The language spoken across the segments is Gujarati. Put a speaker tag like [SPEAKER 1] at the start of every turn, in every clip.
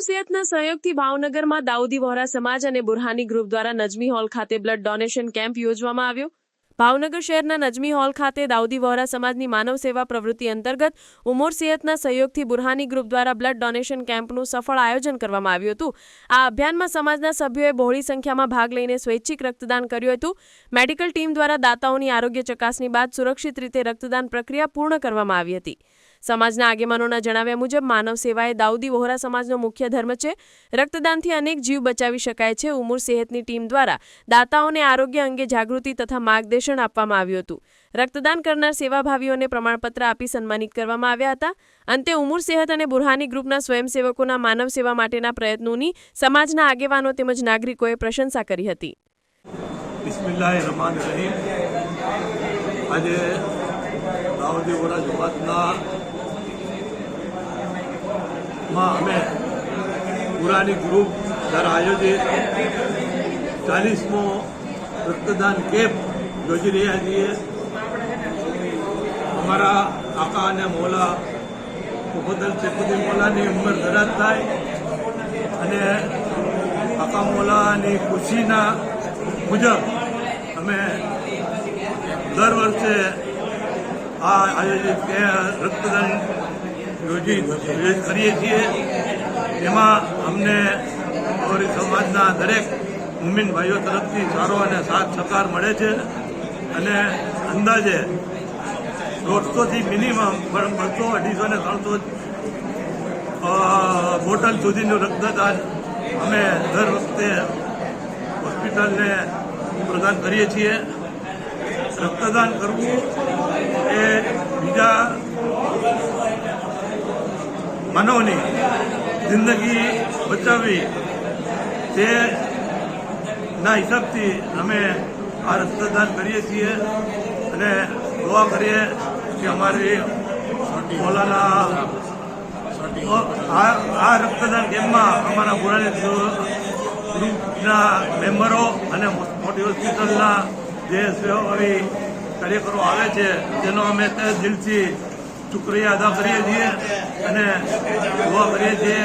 [SPEAKER 1] સેહતના સહયોગથી ભાવનગરમાં દાઉદી વહોરા સમાજ અને બુરહાની ગ્રુપ દ્વારા નજમી હોલ ખાતે બ્લડ ડોનેશન કેમ્પ યોજવામાં આવ્યો। ભાવનગર શહેરના નજમી હોલ ખાતે દાઉદી વહોરા સમાજની માનવ સેવા પ્રવૃત્તિ અંતર્ગત ઉમર સેહતના સહયોગથી બુરહાની ગ્રુપ દ્વારા બ્લડ ડોનેશન કેમ્પનું સફળ આયોજન કરવામાં આવ્યું હતું। આ અભિયાનમાં સમાજના સભ્યોએ બહોળી સંખ્યામાં ભાગ લઈને સ્વૈચ્છિક રક્તદાન કર્યું હતું। મેડિકલ ટીમ દ્વારા દાતાઓની આરોગ્ય ચકાસણી બાદ સુરક્ષિત રીતે રક્તદાન પ્રક્રિયા પૂર્ણ કરવામાં આવી હતી। સમાજના આગેવાનોના જણાવ્યા મુજબ માનવ સેવા એ દાઉદી વહોરા સમાજનો મુખ્ય ધર્મ છે। રક્તદાનથી અનેક જીવ બચાવી શકાય છે। ઉમર સેહતની ટીમ દ્વારા દાતાઓને આરોગ્ય અંગે જાગૃતિ તથા માર્ગદર્શન આપવામાં આવ્યું હતું। રક્તદાન કરનાર સેવાભાવીઓને પ્રમાણપત્ર આપી સન્માનિત કરવામાં આવ્યા હતા। અંતે ઉમર સેહત અને બુરહાની ગ્રુપના સ્વયંસેવકોના માનવ સેવા માટેના પ્રયત્નોની સમાજના આગેવાનો તેમજ નાગરિકોએ પ્રશંસા કરી હતી।
[SPEAKER 2] બિસ્મિલ્લાહિર્રહમાનિર્રહીમ। આજે દાઉદી વહોરા સમાજના અમે બુરહાની ગ્રુપ દ્વારા આયોજિત 40મો રક્તદાન કેમ્પ યોજી રહ્યા છીએ। અમારા આકા અને મોલા મુફદ્દલ સૈફુદ્દીન મોલાની ઉંમર દરાજ થાય અને આકા મોલાની ખુશીના મુજબ અમે દર વર્ષે આ આયોજિત રક્તદાન કરીએ છીએ। એમાં અમને અમારી સમાજના દરેક મુમિન ભાઈઓ તરફથી સારો અને સાથ સહકાર મળે છે અને અંદાજે 150થી મિનિમમ 200, 250 ને 300 બોટલ સુધીનું રક્તદાન અમે દર વખતે હોસ્પિટલને પ્રદાન કરીએ છીએ। રક્તદાન કરવું એ બીજા માનવની જિંદગી બચાવવી તે ના હિસાબથી અમે આ રક્તદાન કરીએ છીએ અને દુઆ કરીએ કે અમારી મોલાના આ રક્તદાન કેમ્પમાં અમારા બુરહાની ગ્રુપના મેમ્બરો અને મોટી હોસ્પિટલના જે સેવાભાવી કાર્યકરો આવે છે તેનો અમે દિલથી શુક્રિયા અદા કરીએ છીએ અને દુઆ કરીએ છીએ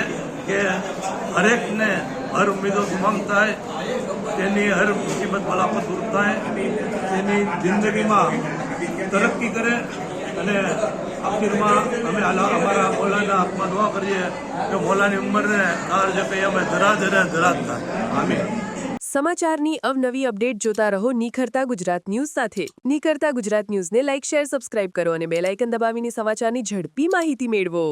[SPEAKER 2] કે હરેકને હર ઉમ્મીદો તમામ થાય, તેની હર મુસીબત બલાફત દૂર થાય, તેની જિંદગીમાં તરક્કી કરે અને આખિરમાં અમે અમારા મોલાના હાથમાં દુઆ કરીએ કે મોલાની ઉંમરને અમે ધરા થાય। આમીન।
[SPEAKER 1] સમાચારની અવનવી અપડેટ જોતા રહો નિખરતા ગુજરાત ન્યૂઝ સાથે। નિખરતા ગુજરાત ન્યૂઝને લાઇક, શેર, સબસ્ક્રાઇબ કરો અને બેલ આઇકન દબાવીને સમાચારની ઝડપી માહિતી મેળવો।